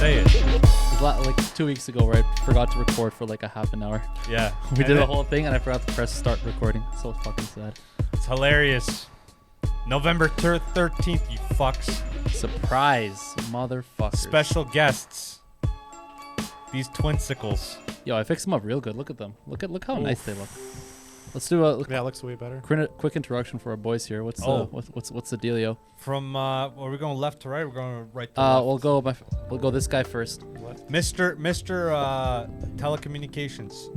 Say it. Like 2 weeks ago, where I forgot to record for like a half an hour. Yeah. We did the whole thing, and I forgot to press start recording. So fucking sad. It's hilarious. November 13th, you fucks. Surprise, motherfuckers. Special guests. These twinsicles. Yo, I fixed them up real good. Look at them. Look how nice they look. Let's do a Yeah, it looks way better. quick introduction for our boys here. What's the dealio? From are we going left to right? We're going right to left. We'll go this guy first. Mr. Telecommunications.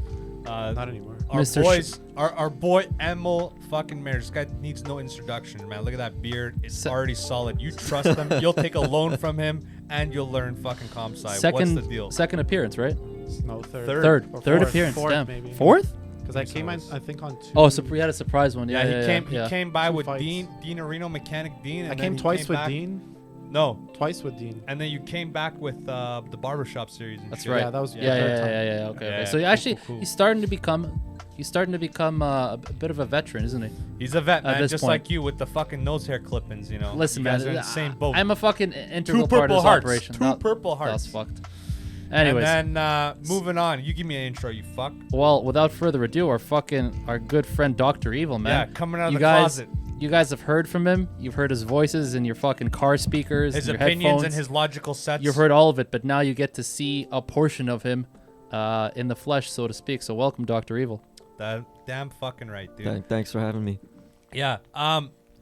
Not anymore. Our Mr. boys, our boy Emil fucking Mayer. This guy needs no introduction, man. Look at that beard. It's already solid. You trust him. You'll take a loan from him, and you'll learn fucking comp sci. What's the deal? Second appearance, right? No, third. Third Fourth. appearance. Fourth, Damn. maybe. Fourth? Because I came in, I think, on two. Oh, so we had a surprise one. Yeah, Yeah, he came by Two with fights. Dean Areno, Mechanic Dean. And I then came he twice with back. Dean. No, Twice with Dean. and then you came back with the barbershop series. And That's shit. right. Yeah, that was Yeah. Okay. Yeah, So cool, actually, cool. he's starting to become a bit of a veteran, isn't he? He's a vet, At man, this just point. like you with the fucking nose hair clippings, you know. Listen, you guys man, are in the same boat. I'm a fucking integral Two part of purple this hearts. operation. Two purple That was hearts. fucked. Anyways, And then moving on, you give me an intro, you fuck. well, without further ado, our good friend Dr. Evil, man. Yeah, coming out of you the guys, closet. You guys have heard from him. You've heard his voices in your fucking car speakers, His in your opinions headphones. and his logical sets. You've heard all of it, but now you get to see a portion of him in the flesh, so to speak. So welcome, Dr. Evil. That damn fucking right, dude. Thanks for having me. Yeah.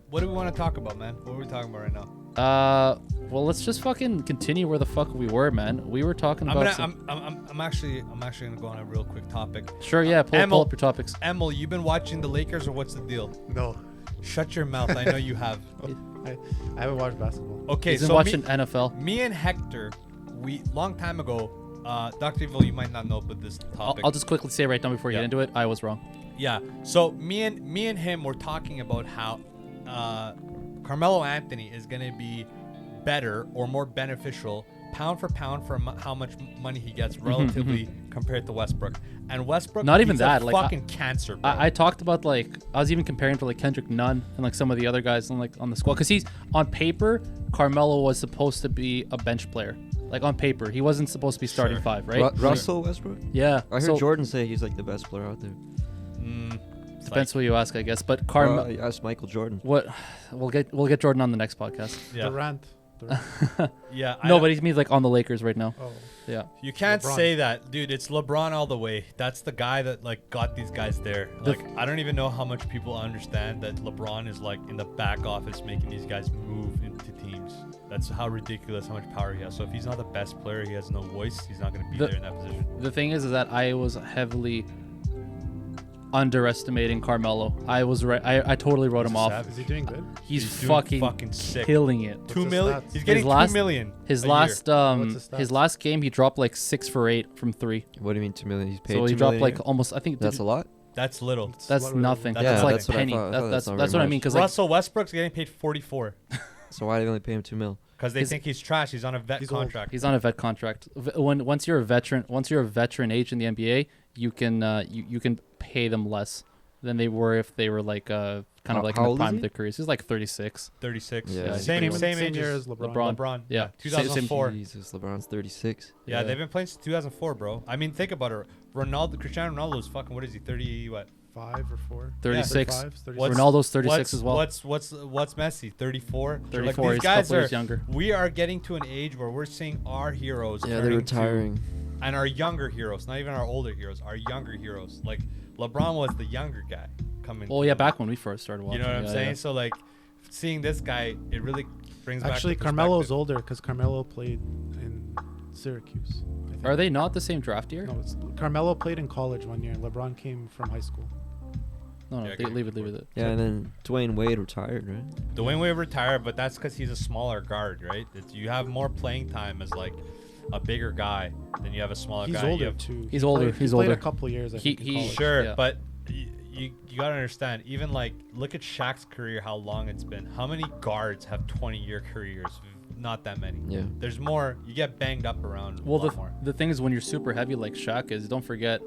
What do we want to talk about, man? What are we talking about right now? Well, let's just fucking continue where the fuck we were, man. We were talking about. I'm actually gonna go on a real quick topic. Sure, yeah. Pull up your topics. Emil, you been watching the Lakers or what's the deal? No. Shut your mouth. I know you have. I haven't watched basketball. Okay, He's been so watching NFL. me and Hector, we long time ago. Dr. Evil, you might not know, but this topic. I'll just quickly say right now before you Yeah. get into it, I was wrong. Yeah. So me and him were talking about how Carmelo Anthony is gonna be better or more beneficial pound for pound for how much money he gets relatively compared to Westbrook. And Westbrook, Not even he's that, a like, fucking cancer, bro. I talked about I was even comparing to like Kendrick Nunn and like some of the other guys on the squad, because he's on paper, Carmelo was supposed to be a bench player. Like on paper, he wasn't supposed to be starting five, right? Russell Westbrook? Yeah. I heard Jordan say he's like the best player out there. Depends who you ask, I guess. But I asked Michael Jordan. what we'll get Jordan on the next podcast. Yeah. Durant. Yeah. No, but he means like on the Lakers right now. Oh. Yeah. You can't LeBron. say that, dude. It's LeBron all the way. That's the guy that like got these guys there. Like I don't even know how much people understand that LeBron is like in the back office making these guys move into teams. That's how ridiculous how much power he has. So if he's not the best player, he has no voice. He's not going to be there in that position. The thing is that I was heavily underestimating Carmelo. I was right. I totally wrote him off. Is he doing good? He's doing fucking sick. killing it. 2 his million. stats? He's getting His last- 2 million. His a last year. What's his his stats? last game he dropped like 6 for 8 from 3. What do you mean 2 million? He's paid So he 2 dropped million like a year? almost, I think That's a lot? That's little. that's nothing. That's That's nothing. like That's what I penny. thought. I thought That's that's not what very I mean, much. because like Russell Westbrook's getting paid 44 So why do they only pay him 2 mil? because they He's- think he's trash. He's on a vet He's old. contract. he's on a vet contract. Once you're a veteran age in the NBA, you can you can pay them less than they were if they were like kind of like in how the old is prime he? of their careers. He's like 36. 36. Yeah, he's Same pretty age year as as LeBron. LeBron. Yeah. 2004. Jesus, LeBron's 36. Yeah, they've been playing since 2004, bro. I mean, think about it. Cristiano Ronaldo's fucking, what is he, 30, what? 5 or 4. 36. 35, 36. What's- Ronaldo's 36 as well. What's Messi, 34? 34. These He's a guys couple are, years younger. we are getting to an age where we're seeing our heroes Yeah, they're turning retiring. and our younger heroes, not even our older heroes, our younger heroes. Like, LeBron was the younger guy coming. Oh yeah, back when we first started watching. You know what I'm yeah, saying? yeah. So, like, seeing this guy, it really brings back Actually, the Carmelo's perspective. older because Carmelo played in Syracuse. I think. Are they not the same draft year? No, Carmelo played in college one year, and LeBron came from high school. No, Yeah, leave it. Yeah, and then Dwayne Wade retired, right? Dwayne Wade retired, but that's because he's a smaller guard, right? You have more playing time as like a bigger guy than you have a smaller He's guy. You older have- too. He's He older, played- he's he played older. a couple years. I He- think, in he- college. Sure, Yeah. but you gotta understand. Even like look at Shaq's career, how long it's been. How many guards have 20-year careers? Not that many. Yeah. There's more. You get banged up around. Well, a lot more. the thing is, when you're super heavy like Shaq is, don't forget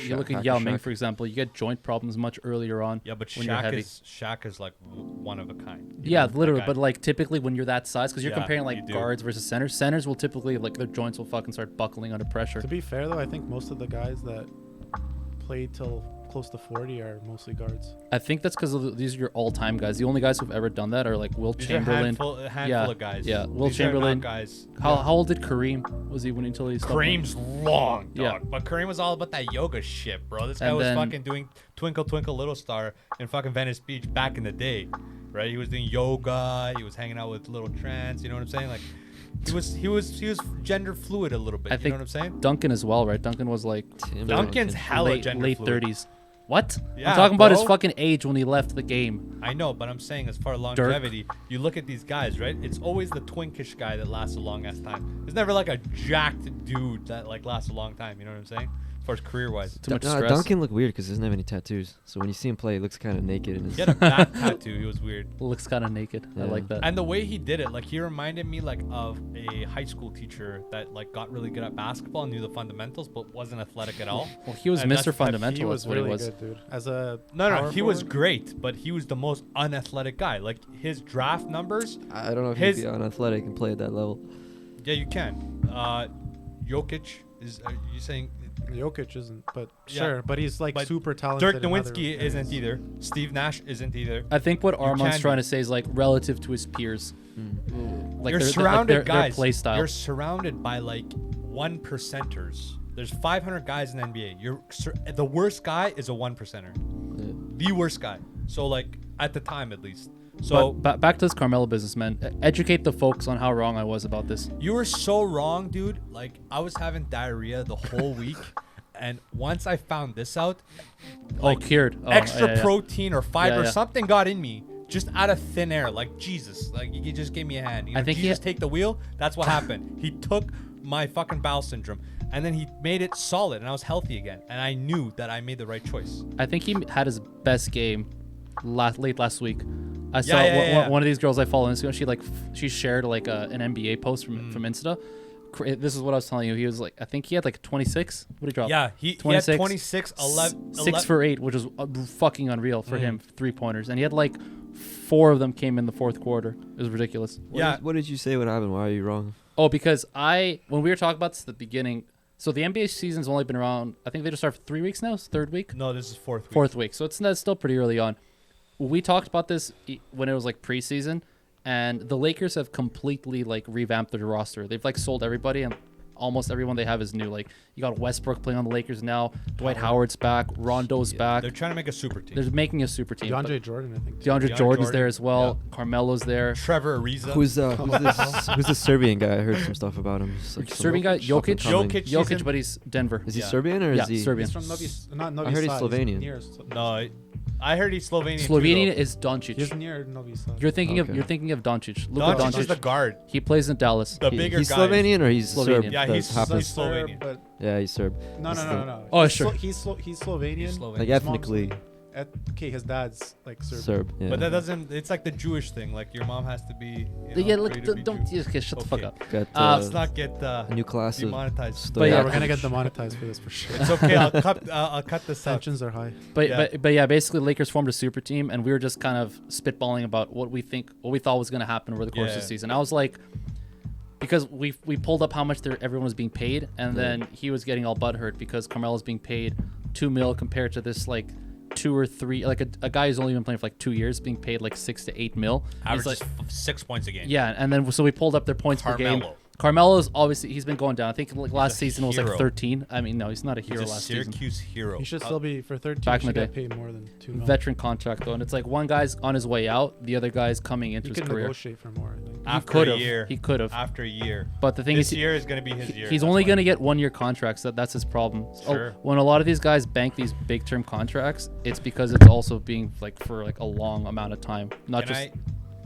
You look at Yao Ming, for example. You get joint problems much earlier on. Yeah, but when you're heavy. Shaq is like one of a kind. Yeah, That literally. guy. But like typically when you're that size, because you're Yeah, comparing you like do. guards versus centers. Centers will typically like their joints will fucking start buckling under pressure. To be fair though, I think most of the guys that played till close to 40 are mostly guards. I think that's because these are your all-time guys. The only guys who've ever done that are like Will These Chamberlain. are a handful Yeah, of guys. yeah, Will These are not Chamberlain. guys. How old did Kareem? Was he when until he stopped? Kareem's long, dog. Yeah. But Kareem was all about that yoga shit, bro. This guy And was then- fucking doing Twinkle Twinkle Little Star in fucking Venice Beach back in the day, right? He was doing yoga. He was hanging out with little trans. You know what I'm saying? Like, he was gender fluid a little bit. I You know think what I'm saying? Duncan as well, right? Duncan was like Duncan's hella late gender fluid. 30s. What? Yeah, I'm talking about his bro. fucking age when he left the game. I know, but I'm saying as far as longevity, you look at these guys, right? It's always the twinkish guy that lasts a long ass time. There's never like a jacked dude that like lasts a long time. You know what I'm saying? As far as career wise. Too much stress. Duncan looked weird because he doesn't have any tattoos. So when you see him play, he looks kind of naked. In his He had a back tattoo. He was weird. Looks kind of naked. I Yeah. like that. And the way he did it, like he reminded me like of a high school teacher that like got really good at basketball and knew the fundamentals, but wasn't athletic at all. Well, he was And Mr. that's- Fundamental. He was That's what really he was. good, dude. As a No, power he was forward, great, but he was the most unathletic guy. Like his draft numbers, I don't know if His- he'd be unathletic and play at that level. yeah, you can. Jokic is. Are you saying Jokic isn't, but Yeah. sure. But he's like But super talented. Dirk in other Nowitzki areas. isn't either? Steve Nash isn't either. I think what Armand's can trying be. to say is like relative to his peers. Like You're their- surrounded, their guys. play style. You're surrounded by like 1%ers. There's 500 guys in the NBA. The worst guy is a 1%er. The worst guy. So like at the time at least. So But back to this Carmelo business, man. Educate the folks on how wrong I was about this. you were so wrong, dude. Like I was having diarrhea the whole week, and once I found this out, like, Cured. Oh, extra yeah, yeah. protein or fiber, Yeah. something got in me just out of thin air. Like Jesus, like you just gave me a hand. You know, I think he Jesus ha- take the wheel. That's what happened. He took my fucking bowel syndrome, and then he made it solid, and I was healthy again. And I knew that I made the right choice. I think he had his best game late last week. I saw yeah. one of these girls I follow on Instagram. She shared like an NBA post from Insta. This is what I was telling you. He was like, I think he had like 26. What did he drop? Yeah, he had 26, 11, 6 for 8, which was fucking unreal for him. 3-pointers, and he had like 4 of them came in the fourth quarter. It was ridiculous. What did you say? What happened? Why are you wrong? Oh, because when we were talking about this at the beginning, so the NBA season's only been around. I think they just started for 3 weeks now. It's third week. No, this is fourth week. Fourth week. So it's still pretty early on. We talked about this when it was like preseason, and the Lakers have completely like revamped their roster. They've like sold everybody, and almost everyone they have is new. Like you got Westbrook playing on the Lakers now. Dwight Howard's back. Rondo's back. They're trying to make a super team. They're making a super team. DeAndre Jordan, I think. DeAndre Jordan's Jordan, there as well. yeah. Carmelo's there. Trevor Ariza. Who's this Serbian guy? I heard some stuff about him. Just, like, some Serbian guy, Jokic. up-and-coming- Jokic. Jokic, but he's Denver. Is he Yeah. Serbian or Yeah, is he Serbian. He's from not Novi I heard he's Sad. Slovenian. Near, No, I heard he's Slovenian. Slovenia too, is Doncic. he's near Novi Sad. You're thinking Okay. of Doncic. though. Luka Doncic is the Doncic. guard. He plays in Dallas. The bigger he's guy. Slovenian or he's Slovenian. Serb? Yeah, That's he's happens- Serb, Slovenian. but Yeah, he's Serb. no. This is the- No. Oh, He's sure. He's Slovenian. He's Slovenian. Like His mom's ethnically Okay, his dad's like Serb. Serb. Yeah. But that doesn't. It's like the Jewish thing. Like your mom has to be. Yeah, look, free to be don't Jew. okay, shut the fuck Okay. up. Got Let's not get a new class of demonetized. But Yeah, yeah, we're gonna get demonetized for this for sure. It's okay. I'll cut this out. Tensions are high. But Yeah. but yeah, basically Lakers formed a super team, and we were just kind of spitballing about what we thought was going to happen over the course of the Yeah. season. I was like, because we pulled up how much everyone was being paid, and then he was getting all butthurt because Carmelo's being paid $2 million compared to this like 2 or 3, like a guy who's only been playing for like 2 years being paid like 6 to 8 mil. He's Averages like, 6 points a game. yeah, and then so we pulled up their points per game. Carmelo. Carmelo's obviously he's been going down. I think like last a season was like hero. 13. I mean, no, he's not a He's hero a last season. Syracuse hero. He should still be for 13. Back He in the should day. get paid more than 2 million. Veteran contract though, and it's like one guy's on his way out, the other guy's coming into He his could career. negotiate for more. I think. After could a have. year. He could have. After a year. But the thing This is, year is going to be his year. he's That's only why. going to get 1-year contracts. That's his problem. Sure. When a lot of these guys bank these big term contracts, it's because it's also being like for like a long amount of time, not just.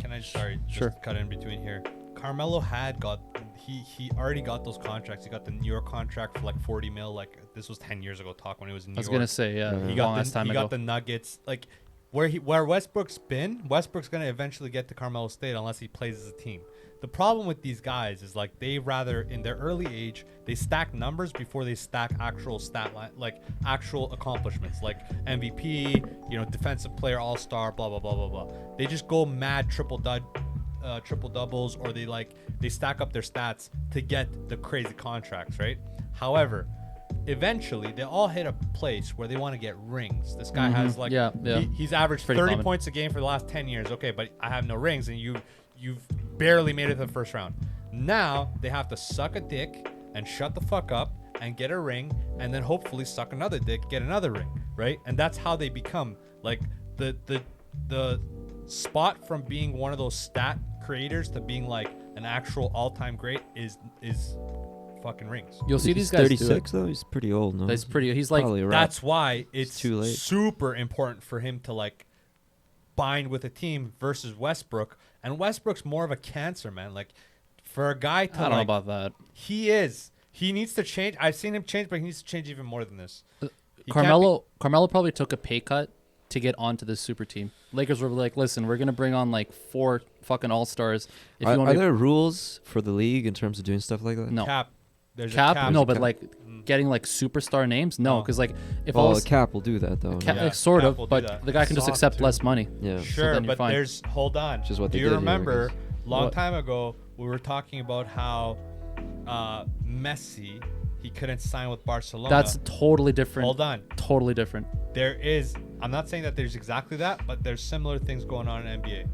Can I sorry, just Sure. cut in between here. Carmelo had got he already got those contracts. He got the New York contract for like 40 mil. Like this was 10 years ago talk when he was in New I was York. gonna say yeah, He He long got ass the, time he ago. got the Nuggets. Like where Westbrook's been, Westbrook's gonna eventually get to Carmelo State unless he plays as a team. the problem with these guys is like they rather in their early age they stack numbers before they stack actual stat line, like actual accomplishments, like MVP, defensive player, all-star, blah blah blah blah blah. They just go mad triple doubles, or they stack up their stats to get the crazy contracts, right? However, eventually they all hit a place where they want to get rings. This guy has like he's averaged Pretty 30 common. points a game for the last 10 years. Okay, but I have no rings, and you've barely made it to the first round. Now they have to suck a dick and shut the fuck up and get a ring, and then hopefully suck another dick, get another ring, right? And that's how they become like the spot from being one of those stat creators to being like an actual all-time great is fucking rings. You'll see He's these guys do it. 36 though. He's pretty old, no? He's pretty. He's like Probably a wrap. That's why it's too late. super important for him to like bind with a team versus Westbrook. And Westbrook's more of a cancer, man. Like for a guy to I don't know about that. he needs to change. I've seen him change, but he needs to change even more than this. He can't Carmelo probably took a pay cut to get onto this super team. Lakers were like, listen, we're gonna bring on like 4 fucking all-stars. If you Are want there rules for the league in terms of doing stuff like that? no cap. There's a cap, cap. no, but cap. like getting like superstar names, no, No. because like if Well, all a cap will do that though. Cap, Yeah, like, sort Cap of, will do but that. the guy can just Soft, accept too. less money. Yeah. Sure, then you're but fine. there's hold on. Which is what Do they you did here, I remember guess. long What? time ago we were talking about how Messi he couldn't sign with Barcelona. That's totally different. hold on. Totally different. There is. I'm not saying that there's exactly that, but there's similar things going on in NBA.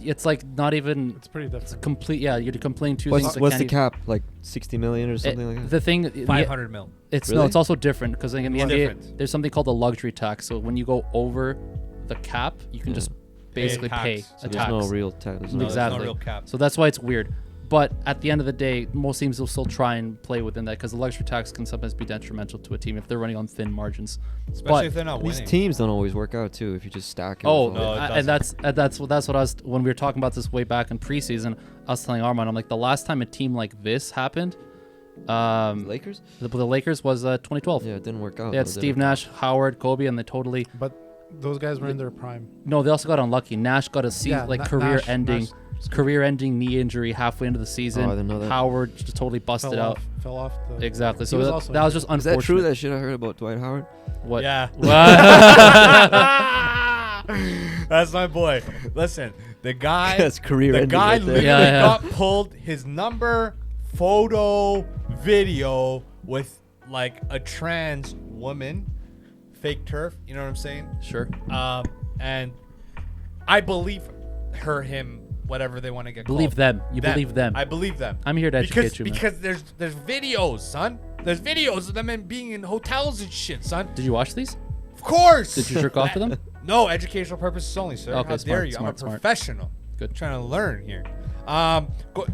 It's like not even It's pretty different. complete. Yeah, you're complaining two things. What's that the can't cap? Like 60 million or even- something like that? The thing, 500 mil. it's Really? it's also different because in the What's NBA different? there's something called the luxury tax. So when you go over the cap, you can Yeah. just basically tax. pay So a There's tax. no real tax. No, there's no Exactly. real cap. So that's why it's weird. But at the end of the day, most teams will still try and play within that because the luxury tax can sometimes be detrimental to a team if they're running on thin margins. Especially but- if they're not These winning. teams don't always work out too if you just stack. Oh, No, it and that's what I was when we were talking about this way back in preseason. I was telling Armand, I'm like, the last time a team like this happened, Lakers. the Lakers was 2012. Yeah, it didn't work out. They had though, did Steve it? Nash, Howard, Kobe, and they totally But those guys were in their prime. no. They also got unlucky. Nash got a career-ending knee injury halfway into the season. Oh, I didn't know that. Howard just totally busted out. Fell off the. Exactly. He So was that, also that was just Is unfortunate. that true? That shit I heard about Dwight Howard. What? Yeah. What? That's my boy. Listen, the guy. That's career The ending guy right there. literally Yeah, yeah. got pulled his number, photo, video with like a trans woman, fake turf. You know what I'm saying? Sure. And I believe him, whatever they want to get. Believe called. them. You believe them. I believe them. I'm here to educate because you, man. because there's videos, son. There's videos of them being in hotels and shit, son. Did you watch these? Of course. Did you jerk off to them? No, educational purposes only, sir. Okay, How smart, dare you? smart, I'm a smart. professional. Good. Trying to learn here.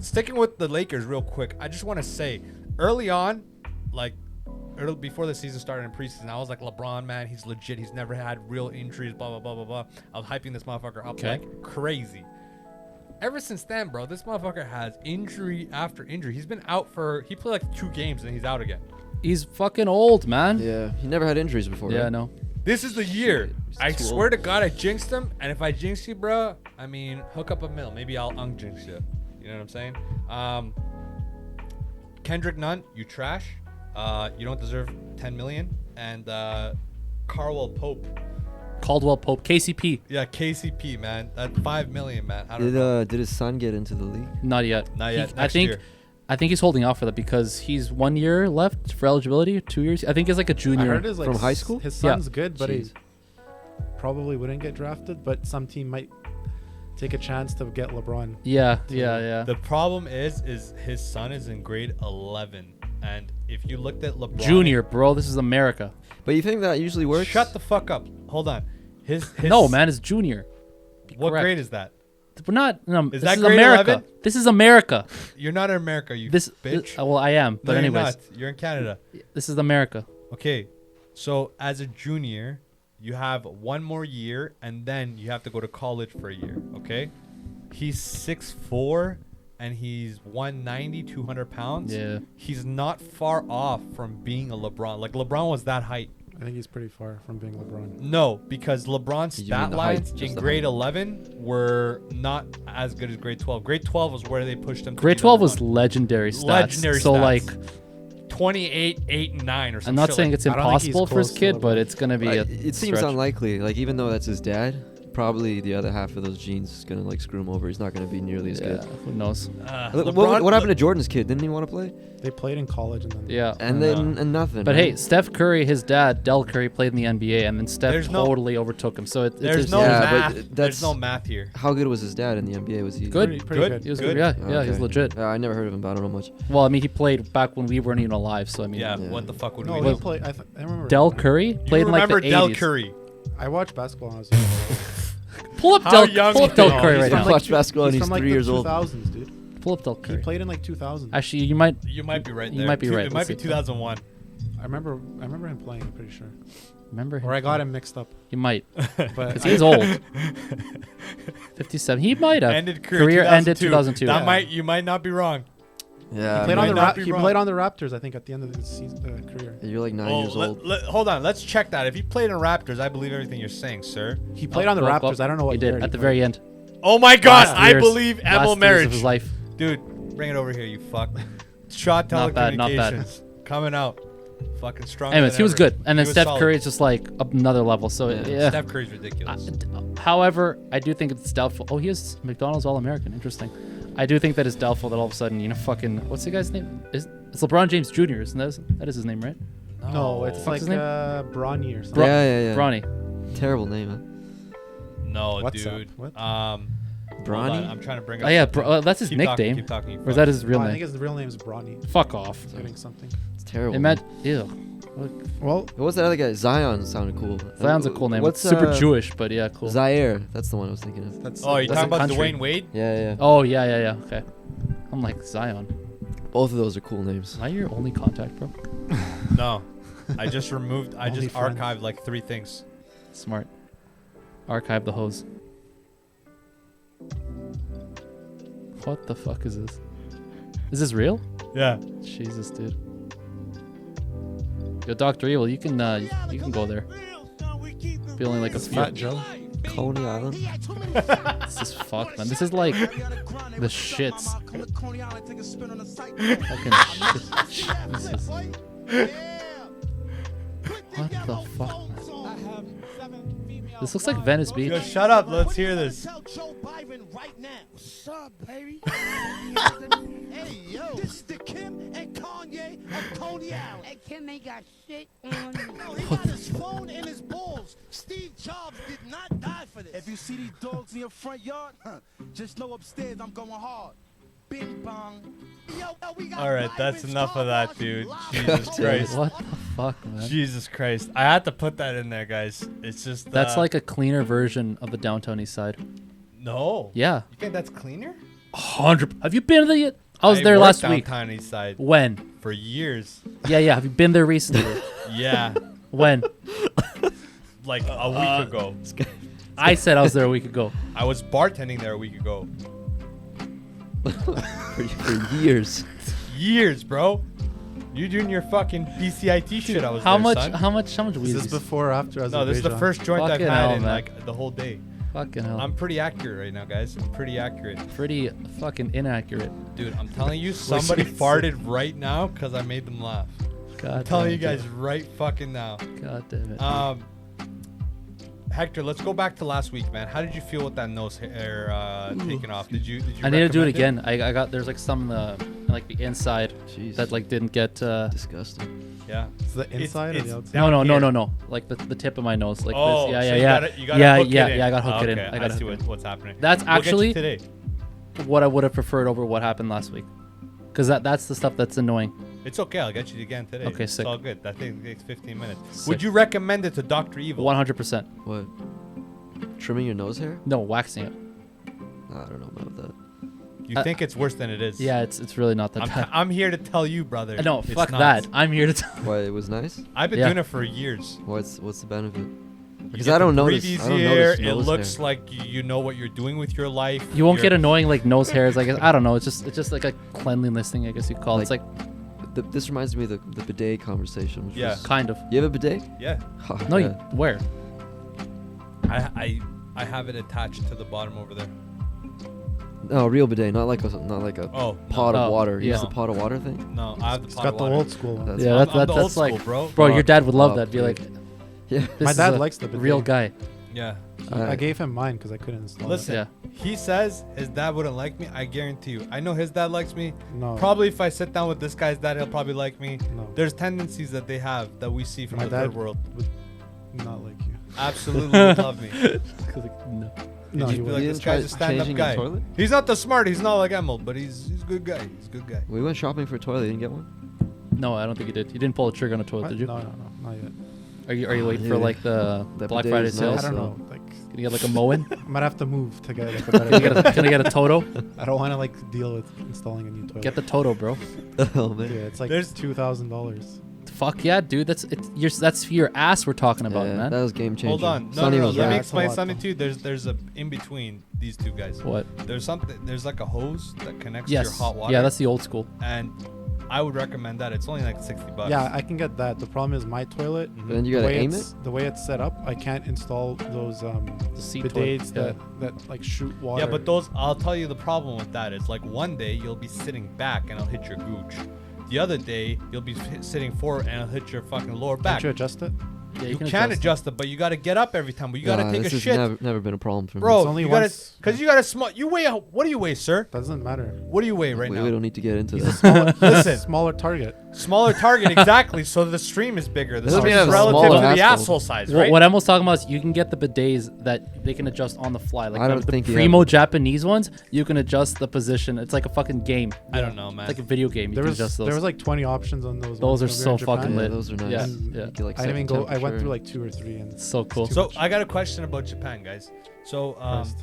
Sticking with the Lakers real quick, I just want to say, early on, before the season started in preseason, I was like, LeBron, man, he's legit. He's never had real injuries, blah, blah, blah, blah, blah. I was hyping this motherfucker up Okay. like crazy. Ever since then, bro, this motherfucker has injury after injury. He played like 2 games and he's out again. He's fucking old, man. Yeah, he never had injuries before. Yeah, right? no. This is the year. He's I too swear old. to God, I jinxed him. And if I jinx you, bro, I mean, hook up a mill. Maybe I'll unjinx you. You know what I'm saying? Kendrick Nunn, you trash. You don't deserve 10 million. And Caldwell Pope. Caldwell Pope, KCP. Yeah, KCP, man. That 5 million, man. I don't know. Did his son get into the league? Not yet. Not yet. I Next think year. I think he's holding out for that because he's 1 year left for eligibility, 2 years. I think he's like a I junior. heard his, like, From high school? His Yeah. son's good, but he Jeez. probably wouldn't get drafted. But some team might take a chance to get LeBron. Yeah. The problem is his son is in grade 11. And if you looked at LeBron. Junior, bro. This is America. But you think that usually works? Shut the fuck up. Hold on. His No, man, it's junior. What correct. grade is that? We're not. No, Is this that is grade America. 11? This is America. You're not in America, you This. bitch. Well, I am, but No, anyways, you're not. You're in Canada. this is America. Okay, so as a junior, you have 1 more year, and then you have to go to college for a year. Okay, he's 6'4", and he's 190, 200 pounds. Yeah. He's not far off from being a LeBron. Like LeBron was that height. I think he's pretty far from being LeBron. No, because LeBron's You mean stat the height, lines just in the grade height. 11 were not as good as grade 12. Grade 12 was where they pushed him. To Grade be 12 number was one. legendary stats. Legendary so stats. like, 28, 8, and 9 or something. I'm not saying it's I don't think he's impossible for his close to kid, LeBron. but it's gonna be a It seems stretch. unlikely. Like even though that's his dad, probably the other half of those genes is gonna like screw him over. He's not gonna be nearly as Yeah, good. who knows? What happened to Jordan's kid? Didn't he want to play? They played in college and then. Yeah. And then and nothing. But right? hey, Steph Curry, his dad, Del Curry, played in the NBA, and then Steph There's no- totally overtook him. So it's There's just- no Yeah, but math. There's that's- no math here. how good was his dad in the NBA? Was he Good. Pretty Good. good. He was Good. good. Yeah, he's Okay. legit. I never heard of him, but I don't know much. Well, I mean, he played back when we weren't even alive. So I mean, Yeah, Yeah. what the fuck would No, we he do? played. I remember. Del Curry played You in like remember the Del 80s. Curry? I watched basketball when I was young. Pull up How Del. young Pull is up Del he? Curry He's right from now. like- watch basketball and He's he's from like 3 the years old. 2000s, dude. Pull up Del He Curry. played in like 2000. Actually, you might. You might be right You there. might be right. It might Let's be see. 2001. I remember him playing. I'm pretty sure. Remember him? Or I got him mixed up. You might. But Because he's old. 57. He might have. Ended Career ended 2002. That Yeah. You might not be wrong. Yeah, he played on might the not be he wrong. played on the Raptors. I think at the end of his season, career. You're like 9 Oh, years old. hold on. Let's check that. If he played in Raptors, I believe everything you're saying, sir. He played on the Look, Raptors. look. I don't know what He did year at the played. very end. Oh my God! Last I years- believe Emil last years of marriage. his life. Dude, bring it over here, you fuck. Shot Not bad, not bad. telecommunications coming out. Fucking strong. Anyways, he was good, and then He was Steph solid. Curry is just like another level. So yeah. Steph Curry's ridiculous. However, I do think it's doubtful. Oh, he is McDonald's All-American. Interesting. I do think that it's doubtful that all of a sudden, fucking what's the guy's name? It's LeBron James Jr. Isn't that is his name, right? No, it's What's like his name? Bronny or something. Yeah. Bronny. Terrible name, huh? No, What's that? dude. What? Hold Bronny? on, I'm trying to bring. Oh up yeah, something. that's his Keep nickname. Keep talking. You Or is that his real I name? think his real name is Bronny. Fuck off. Getting something. It's terrible. Imagine, ew. Well, What was that other guy? Zion sounded cool. Zion's a cool name. What's It's super Jewish, but yeah, cool. Zaire. That's the one I was thinking of. that's. Oh, you That's talking a about country. Dwayne Wade? Yeah. Oh yeah. Okay. I'm like Zion. Both of those are cool names. Am I your only contact, bro? No, I just removed. I Only just friends. archived like 3 things. Smart. Archive the hose. What the fuck is this? Is this real? Yeah. Jesus, dude. Yo, Dr. Evil, you can go there. Feeling like a Fat Joe. Coney Island. This is fuck, man. This is like the shits. Fucking shit. Jesus. What the fuck, man? This looks like Venice Beach. Yo, shut up. Let's hear this. What's up, baby? Hey, yo. This is the Kim and Kanye of Coney Island. Hey, Kim ain't got shit on me. Yo, he got his phone in his balls. Steve Jobs did not die for this. If you see these dogs in your front yard, just know upstairs I'm going hard. Bing bong. Yo, we got All right, that's Byron's enough of that, Starbucks dude. live. Jesus Christ. What the fuck, man? Jesus Christ. I had to put that in there, guys. It's just. That's like a cleaner version of the downtown east side. No. Yeah. You think that's cleaner? 100. Have you been there yet? I was there worked last week. Downtown East Side When? for years. Yeah. Have you been there recently? Yeah. When? Like a week ago. I said I was there a week ago. I was bartending there a week ago. for years. Years, bro. You doing your fucking BCIT shit. I was How there, much? son. How much weed? Is this before or after? No, this is the Azerbaijan? first joint I've Fucking had hell, in man. like the whole day. Fucking hell. I'm pretty accurate right now, guys. I'm pretty accurate. Pretty fucking inaccurate. Dude, I'm telling you, somebody farted right now because I made them laugh. God. I'm telling you damn it. guys right fucking now. God damn it. Hector, let's go back to last week, man. How did you feel with that nose hair taken off? Did you I need to do it recommend again. I got there's like some in the like the inside Jeez. that like didn't get. Disgusting. Yeah. Is the inside or it's the outside? down No, here. no. Like the tip of my nose, like Oh, this. so Yeah. You gotta hook it in. I got hook it in. Okay, I got see hook it in. what's happening. That's We'll get you actually today. what I would have preferred over what happened last week, because that's the stuff that's annoying. It's okay. I'll get you again today. Okay, it's sick. all good. That thing takes 15 minutes. Sick. Would you recommend it to Dr. Evil? 100%. What? Trimming your nose hair? No, waxing it. I don't know about that. You think it's worse than it is? Yeah, it's really not that bad. I'm here to tell you, brother. No, it's fuck not. that. I'm here to tell. Why it was nice? I've been Yeah. doing it for years. What's the benefit? You Because get I to don't breathe notice. I don't easier. notice It nose looks hair. like you know what you're doing with your life. You won't get You're- annoying like nose hairs. Like I don't know. It's just like a cleanliness thing. I guess you call it. It's like this reminds me of the bidet conversation. Which Yeah. was, Kind of. you have a bidet? Yeah. Oh, No, yeah. where? I have it attached to the bottom over there. No, a real bidet, not like a Oh, pot no. of water. You Yeah. use the pot of water thing. no, I have the It's pot got of the water. old school one. That's- Yeah, I'm that's the old like, school, bro. bro, your dad would love Fuck, that. Be dude. like, Yeah. this My is dad a likes the bidet. real guy. Yeah. I gave him mine because I couldn't install Listen, Yeah. he says his dad wouldn't like me. I guarantee you. I know his dad likes me. it. No. Probably if I sit down with this guy's dad, he'll probably like me. No. There's tendencies that they have that we see from My the dad third world. would not like you. Absolutely would love me. No. No, You'd he be would. like, You this didn't try guy's a stand-up changing your guy. toilet? He's not the smart. He's not like Emil, but he's a good guy. He's a good guy. We went shopping for a toilet. You didn't get one? No, I don't think you did. You didn't pull the trigger on a toilet, What? did you? No, not yet. Are you waiting for Yeah. like the That Black bidet Friday is sales? nice. I don't so- know. Like, Can you get like a Moen? I might have to move to get like a Can you better. can I get a Toto? I don't want to like deal with installing a new toilet. Get the Toto, bro. Oh man. Yeah, it's like There's- $2,000. Fuck yeah, dude. That's for your ass we're talking about, Yeah, man. that was game changer. Hold on. No, Sonny no, no. was Let me right. That's a explain lot, something though. to you. There's a in between these two guys. What? There's something. There's like a hose that connects to your Yes. hot water. Yeah, that's the old school. And I would recommend that. It's only like $60. Yeah, I can get that. The problem is my toilet. Then you the gotta way aim it. it's- The way it's set up, I can't install those The seat bidets toilet. that like shoot water. Yeah, but those. I'll tell you the problem with that is like one day you'll be sitting back and it'll hit your gooch. The other day you'll be sitting forward and it'll hit your fucking lower back. Can't you adjust it? Yeah, You can adjust it, but you got to get up every time. But you got to Nah, take a this has shit, never been a problem for me. bro. It's only you gotta, once- cause you got to small. You weigh. What do you weigh, sir? Doesn't matter. What do you weigh right we, now? we don't need to get into He's that. a smaller, Listen, smaller target. smaller target exactly. So the stream is bigger. The Doesn't stream mean I is have a relative smaller to the asshole. asshole size, What, right? what Emil's talking about is you can get the bidets that they can adjust on the fly. Like I don't the think you primo have- Japanese ones, you can adjust the position. It's like a fucking game. I don't know, man. It's like a video game. You There can was adjust those. there was like 20 options on those. Those ones are when we were so in Japan. fucking Yeah, lit. those are nice. Yeah, And yeah. You get, like, I didn't even second go. I went temperature. through like 2 or 3 and So cool. too So much. I got a question about Japan, guys. So Christ.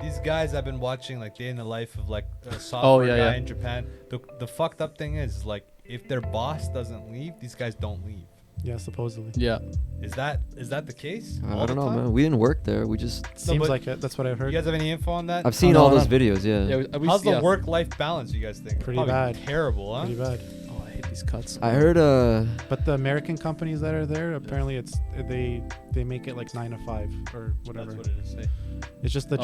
these guys I've been watching like day in the life of like a software Oh, yeah, guy yeah. in Japan. The fucked up thing is like if their boss doesn't leave, these guys don't leave. Yeah, supposedly. Yeah. Is that the case? I all don't the know, time? man. We didn't work there. We just. Seems but- like it. That's what I've You heard. guys have any info on that? I've seen no, all no. those videos. Yeah. Yeah. How's the work-life balance? You guys think? Pretty Probably bad. Terrible, huh? Pretty bad. Oh, I hate these cuts. I heard. But the American companies that are there, apparently it's they make it like 9 to 5 or whatever. That's what it is. Say. It's just the Oh,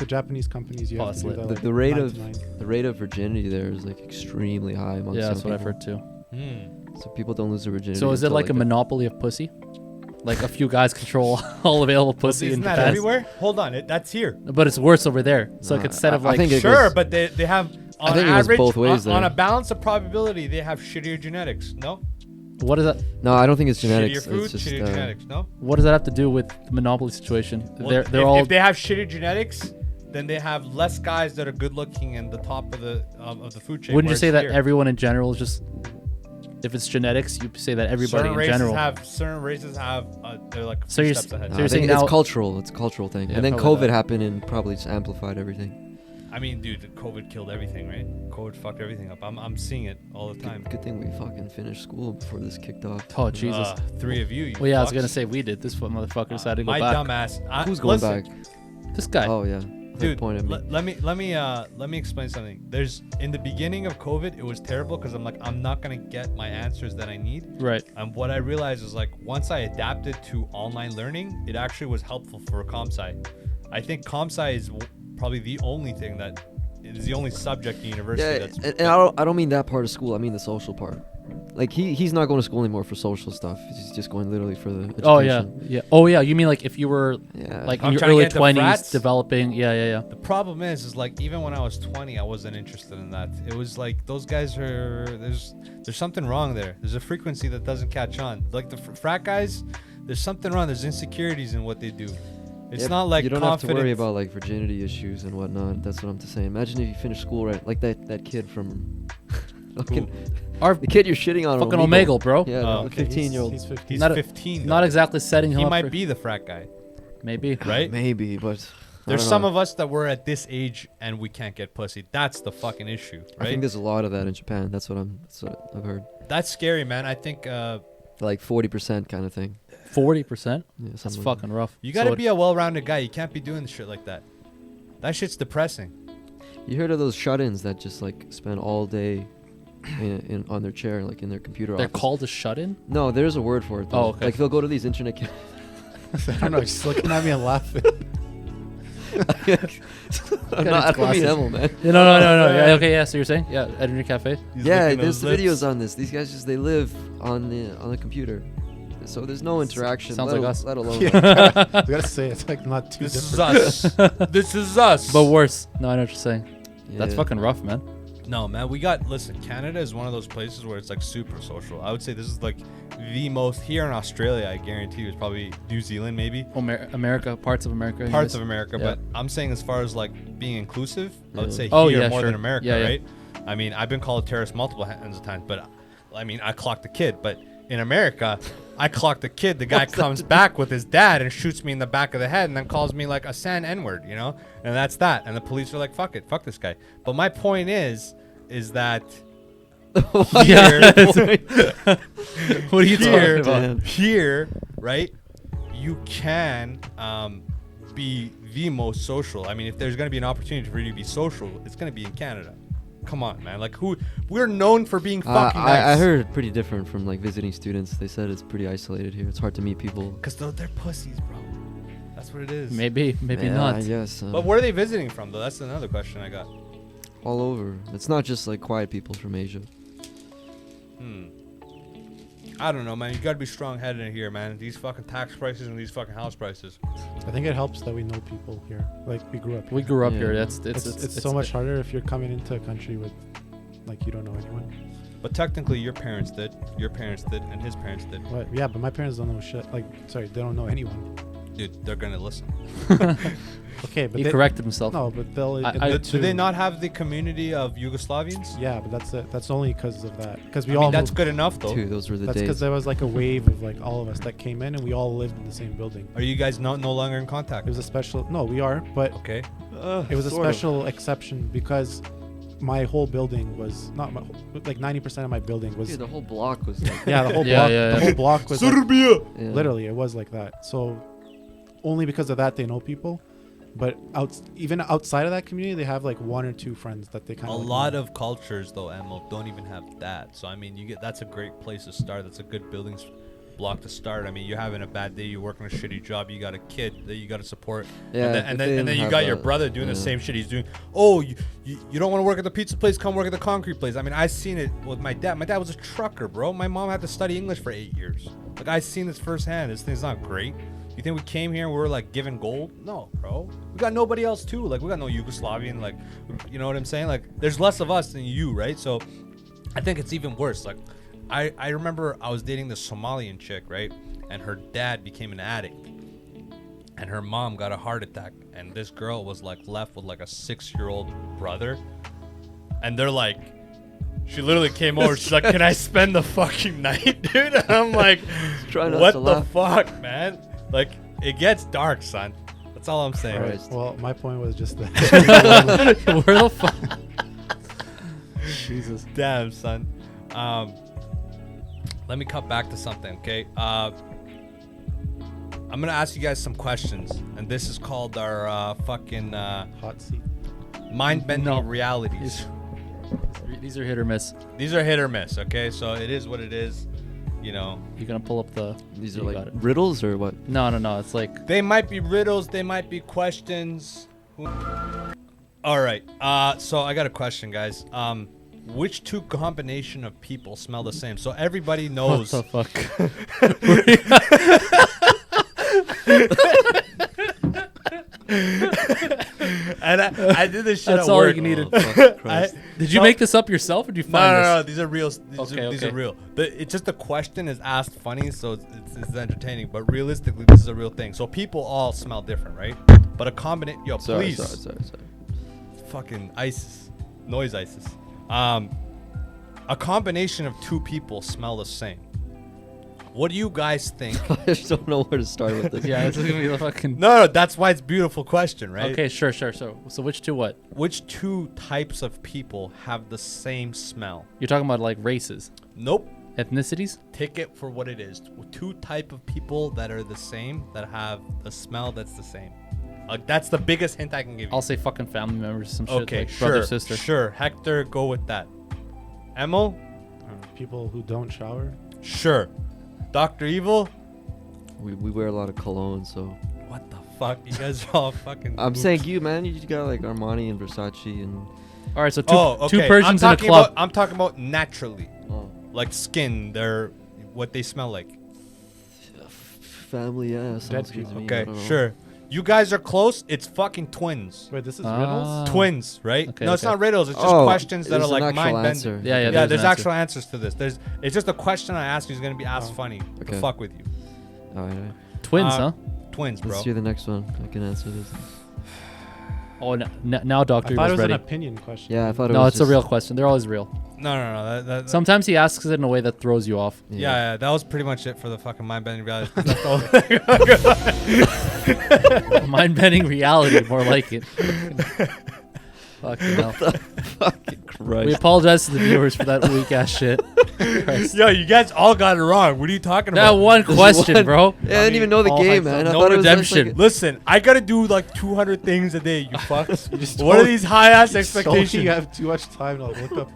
Japanese companies you Oh, have that's to do lit. that. The rate 9 of- to 9. The rate of virginity there is like extremely high amongst Yeah, that's young what I've people. heard too. So people don't lose their virginity. So is it until, like a the- monopoly of pussy? Like a few guys control all available pussy in Isn't that Japan? everywhere? Hold on, that's here. But it's worse over there. So like Nah, instead of I like think it Sure, goes- but they have on think it goes average both ways on there. a balance of probability they have shittier genetics. No, what is that? No, I don't think it's genetics. shittier food, It's just. shittier genetics. No. What does that have to do with the monopoly situation? Well, they're if, all if they have shitty genetics, then they have less guys that are good looking and the top of the food chain. Wouldn't you whereas say that here, everyone in general is just if it's genetics, you say that everybody certain in races general. have they're like So few you're steps ahead. so I you're think saying it's now- cultural. It's a cultural thing. Yeah, And then probably COVID that. happened and probably just amplified everything. I mean, dude, COVID killed everything, right? COVID fucked everything up. I'm seeing it all the time. Good thing we fucking finished school before this kicked off. Oh Jesus. 3 of you. Well, yeah, I was fucks. gonna say we did. This motherfucker decided to go my back. dumb ass. Who's going listen, back? This guy. Oh yeah. Dude, Point at me. let me explain something. There's in the beginning of COVID, it was terrible because I'm like, I'm not gonna get my answers that I need. Right. And what I realized is like once I adapted to online learning, it actually was helpful for ComSci. I think ComSci is probably the only thing that is the only subject in university Yeah, that's. and I don't mean that part of school. I mean the social part. Like he's not going to school anymore for social stuff. He's just going literally for the education. Oh yeah. Yeah. Oh yeah. You mean like if you were Yeah. like I'm in your trying to early get into 20s frats. developing? Yeah. The problem is like even when I was 20, I wasn't interested in that. It was like those guys are there's something wrong there. There's a frequency that doesn't catch on. Like the frat guys, there's something wrong. There's insecurities in what they do. It's Yeah, not like you don't confident. have to worry about like virginity issues and whatnot. That's what I'm saying. Imagine if you finish school right, like that kid from, fucking, Our the kid you're shitting on. fucking Omegle. Omegle, bro. Yeah, Oh, the okay. 15-year-old. He's 15. He's Not a- 15. Not though. exactly setting him He up. might for- be the frat guy, Maybe. right? Maybe, but There's some of us that were at this age and we can't get pussy. That's the fucking issue, I think right? there's a lot of that in Japan. That's what I've heard. That's scary, man. I think Like 40% kind of thing. 40%. Yeah, That's something like fucking rough. you gotta So be a well-rounded guy. You can't be doing shit like that. That shit's depressing. that. You heard of those shut-ins that just like spend all day on their chair, like in their computer They're office. called a shut-in. No, there's a word for it. Though. Oh, okay. Like they'll go to these internet. I don't know. She's looking at me and laughing. I don't mean Emil, man. No. Yeah, okay, yeah. So you're saying, yeah, Internet Cafe. Yeah, there's videos on this. These guys they live on the computer, so there's no interaction. Sounds like us. Let alone. Yeah. I gotta say, it's like not too This is different. us. This is us. But worse. No, I know what you're saying. That's Yeah. fucking rough, man. No, man, listen, Canada is one of those places where it's like super social. I would say this is like the most, here in Australia, I guarantee you, it's probably New Zealand, maybe. America, parts of America. Parts yes. of America, Yeah. but I'm saying as far as like being inclusive, I would say Oh, here yeah, more sure. than America, Yeah, yeah. right? I mean, I've been called a terrorist multiple times of times, but I mean, I clocked a kid, but in America, I clocked a kid. The guy comes back with his dad and shoots me in the back of the head and then calls me like a sand N-word, you know? And that's that. And the police are like, fuck it, fuck this guy. But my point is that Yeah. here, What are you talking about? Man. here, right? You can be the most social. I mean, if there's gonna be an opportunity for you to be social, it's gonna be in Canada. Come on, man. Like, we're known for being fucking nice. I heard it pretty different from like visiting students. They said it's pretty isolated here. It's hard to meet people. Because they're pussies, bro. That's what it is. Maybe Yeah, not. I guess. But where are they visiting from, though? That's another question I got. All over. It's not just like quiet people from Asia. I don't know, man. You gotta be strong-headed in here, man. These fucking tax prices and these fucking house prices. I think it helps that we know people here. Like we grew up. Here. We grew up Yeah. here. It's so much harder if you're coming into a country with, like, you don't know anyone. But technically, your parents did, and his parents did. But yeah, but my parents don't know shit. Like, sorry, they don't know anyone. Dude, they're gonna listen. Okay, but He they, corrected himself. No, but they'll. I- admit Do they to- not have the community of Yugoslavians? Yeah, but that's it. That's only because of that. Because we I all. mean, that's moved. good enough, though. Dude, those were the That's because days. there was like a wave of like all of us that came in, and we all lived in the same building. Are you guys no longer in contact? It was a special. No, we are, but Okay. it was a Sort of. special exception because my whole building was not my, like 90% of my building was. Dude, the whole block was like. Yeah, the whole Yeah, block. yeah, The yeah. whole block was like, Serbia! Yeah. literally it was like that. So only because of that they know people, but even outside of that community they have like one or two friends that they kind A of. lot of cultures, though, Emil, don't even have that. So I mean, that's a great place to start. That's a good building block to start. I mean, you're having a bad day, you're working a shitty job, you got a kid that you got to support, Yeah, and if then, they and then didn't you have got your that, brother doing the yeah. same shit he's doing. Oh, you don't want to work at the pizza place? Come work at the concrete place. I mean, I seen it with my dad. My dad was a trucker, bro. My mom had to study English for 8 years. Like, I seen this firsthand. This thing's not great. You think we came here and we were like given gold? No, bro. We got nobody else too. Like, we got no Yugoslavian. Like, you know what I'm saying? Like, there's less of us than you, right? So I think it's even worse. Like, I remember I was dating this Somalian chick, right? And her dad became an addict. And her mom got a heart attack. And this girl was like left with like a 6-year-old brother. And they're like, she literally came over. She's like, can I spend the fucking night, dude? And I'm like, Try not what to the laugh. fuck, man? Like, it gets dark, son. That's all I'm saying. Right. Christ. Well, my point was just that. Where the fuck? Jesus. Damn, son. Let me cut back to something, okay? I'm gonna ask you guys some questions, and this is called our fucking Hot seat. mind-bending No. realities. These are hit or miss. These are hit or miss, okay? So it is what it is, you know. You're gonna pull up the. These you are got like it. riddles or what? No. It's like They might be riddles, they might be questions. All right. So I got a question, guys. Which two combination of people smell the same? So everybody what knows. the fuck? And I did this shit That's at all work. you needed. Oh, fuck Christ. Did you No. make this up yourself, or did you No, find no, this? these are real. These Okay. are real. It's just the question is asked funny, so it's entertaining. But realistically, this is a real thing. So people all smell different, right? But a combination. Yo, Sorry, please. sorry. Fucking ISIS. Noise ISIS. A combination of two people smell the same. What do you guys think? I just don't know where to start with this. Yeah, this is gonna be the fucking. No, that's why it's a beautiful question, right? Okay, sure. So which two? What? Which two types of people have the same smell? You're talking about like races, Nope. ethnicities? Take it for what it is. Two type of people that are the same, that have a smell that's the same. That's the biggest hint I can give you. I'll say fucking family members, some shit Okay, like sure, brother, sister. sure. Hector, go with that. Emil? People who don't shower. Sure. Dr. Evil? We wear a lot of cologne, so. What the fuck? You guys are all fucking. I'm gooks. saying you, man. You got like Armani and Versace and. All right, so Okay. two Persians in a club. I'm talking about naturally. Oh. Like skin, they're what they smell like. Family, yeah. Sounds good to me. I Okay, don't know. sure. You guys are close. It's fucking twins. Wait, this is Ah. riddles? Twins, right? Okay, no, it's okay. not riddles. It's just Oh, questions that are there's an like actual mind bending. answer. Yeah, Yeah, there's there's an answer. actual answers to this. It's just a question I ask you is gonna be asked funny to Okay. fuck with you. All right. Twins, huh? Twins, bro. Let's hear the next one. I can answer this. Oh, now I Doctor thought it was was ready. an opinion question. Yeah, I thought it No, was. it's a just- real question. They're always real. No. That, Sometimes he asks it in a way that throws you off. yeah, that was pretty much it for the fucking mind bending reality. That's the whole thing. Mind-bending reality, more like it. Fucking hell. Fucking Christ. We apologize to the viewers for that weak ass shit. Christ. Yo, you guys all got it wrong. What are you talking That about? one question, one- bro. Yeah, I didn't even know the all game, hyped man. up. I No thought it was just redemption. like Listen, I gotta do like 200 things a day. You fucks. just What are told- these high ass Solely expectations? you have too much time to look up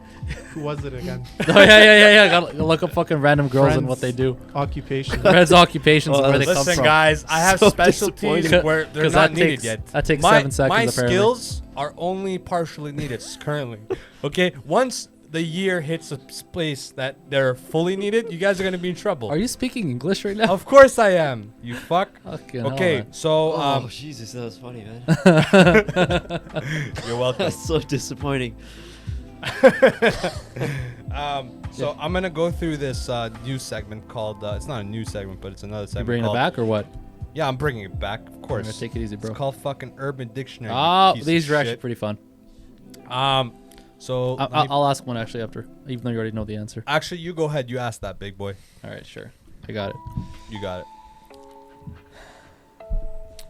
who was it again. Oh, yeah. Gotta look up fucking random girls and what they Friends. do. Occupation. Friends' occupations and where they come Listen, from. guys, I have So specialties disappointing. where they're 'Cause not that needed takes- yet. that takes my, 7 seconds, My apparently. skills are only partially needed currently. Okay, once the year hits a place that they're fully needed, you guys are gonna be in trouble. Are you speaking English right now? Of course I am. You fuck. Fucking hell, Okay, man. so Oh, Jesus, that was funny, man. you're welcome. That's so disappointing. So I'm gonna go through this new segment called. It's not a new segment, but it's another You segment. bringing it called- back or what? Yeah, I'm bringing it back, of course. Alright, take it easy, bro. It's called fucking Urban Dictionary. you Oh, piece of these are actually shit. pretty fun. So let me- I'll ask one actually after, even though you already know the answer. actually, you go ahead. You ask that, big boy. All right, sure. I got it. You got it.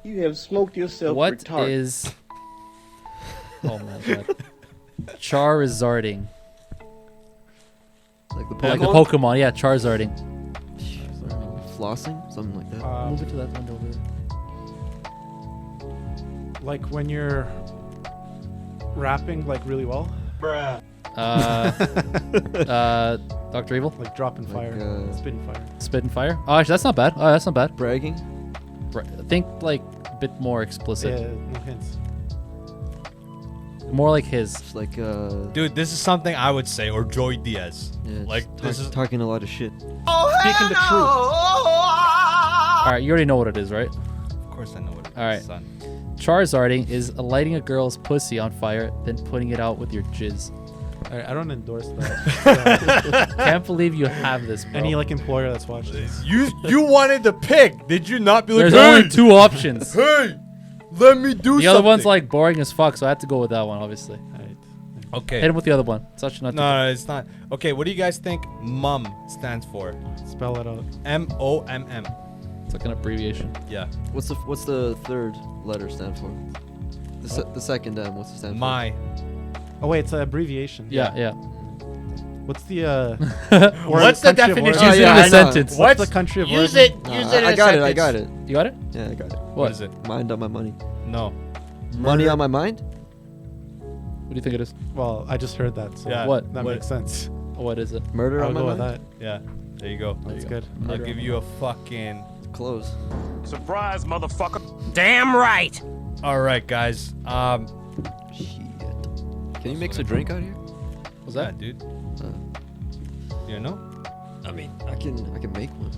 You have smoked yourself What retarded. is? Oh my god. Charizarding. Like the Like the Pokemon. Pokemon, yeah, Charizarding. Flossing? Something like that. Um, Move it to that window over there. like when you're rapping like really well, Dr. Evil, like dropping Like, fire, spitting fire. Spit and Fire. Oh, actually, that's not bad. Oh, that's not bad. Bragging? Right. Think like a bit more explicit. Yeah, no hints. More like his. It's like, Dude, this is something I would say, or Joey Diaz. yeah, Like, just this is. talking a lot of shit. Speaking the truth. All right, you already know what it is, right? Of course, I know what it is. All right. Son. Charizarding is lighting a girl's pussy on fire, then putting it out with your jizz. I don't endorse that. Can't believe you have this, bro. Any like employer that's watching this. You wanted to pick. Did you not be like, There's hey, only 2 options. hey, let me do The something. other one's like boring as fuck, so I had to go with that one, obviously. Right. Okay. Hit him with the other one. It's actually not. No, it's not. Okay, what do you guys think MUM stands for? Spell it out. MOMM. It's like an abbreviation. Yeah. What's the third letter stand for? The second M, what's the stand My. Oh wait, it's an abbreviation. Yeah. What's the What's the country of definition? origin? Use it yeah, in a I know. sentence. What's the country of Use origin? it. for? Use No, it in I a got it. I sentence. got it. You got it? Yeah, I got it. What is it? Mind on my money. No. Money on my mind? What do you think it is? Well, I just heard that. So Yeah. What? That What? makes sense. What is it? Murder I'll on my go with mind? that. Yeah. There you go. That's you good. I'll Murder give on you a fucking. Close. Surprise, motherfucker. Damn right. All right, guys. Shit. Can you mix a drink out here? Was Yeah, that? dude. Uh, You know? I mean, I can make one.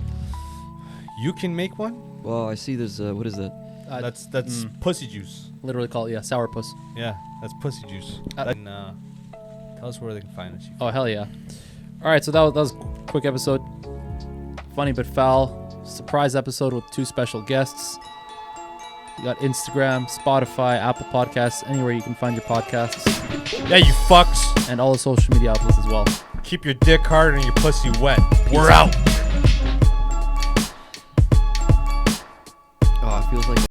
You can make one. Well, I see there's what is that? That's mm. pussy juice. Literally call it, yeah, sourpuss. Yeah, that's pussy juice. And, tell us where they can find us. Oh, hell yeah. All right, so that was a quick episode. Funny but foul. Surprise episode with 2 special guests. You got Instagram, Spotify, Apple Podcasts, anywhere you can find your podcasts, Yeah, you fucks. and all the social media outlets as well. Keep your dick hard and your pussy wet. We're out. Oh, it feels like